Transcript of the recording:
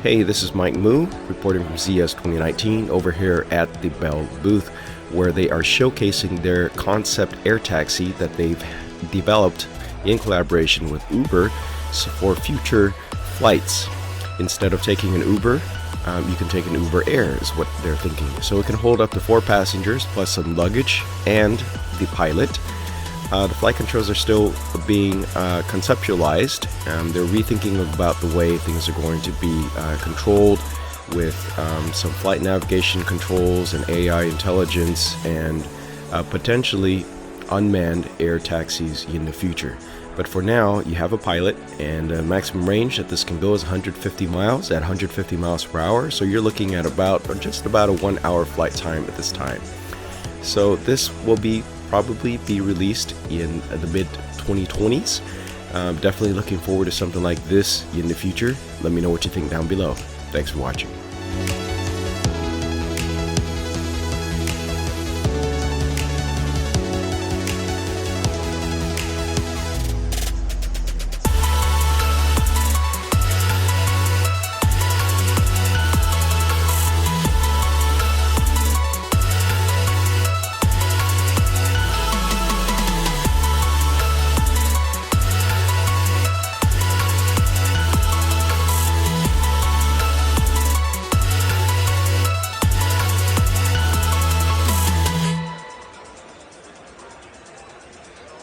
Hey, this is Mike Moo, reporting from CES 2019 over here at the Bell booth, where they are showcasing their concept air taxi that they've developed in collaboration with Uber for future flights. Instead of taking an Uber, you can take an Uber Air is what they're thinking. So it can hold up to 4 passengers plus some luggage and the pilot. The flight controls are still being conceptualized. They're rethinking about the way things are going to be controlled with some flight navigation controls and AI intelligence and potentially unmanned air taxis in the future. But for now, you have a pilot, and the maximum range that this can go is 150 miles at 150 miles per hour. So you're looking at just about a 1-hour flight time at this time. So this will probably be released in the mid-2020s. Definitely looking forward to something like this in the future. Let me know what you think down below. Thanks for watching.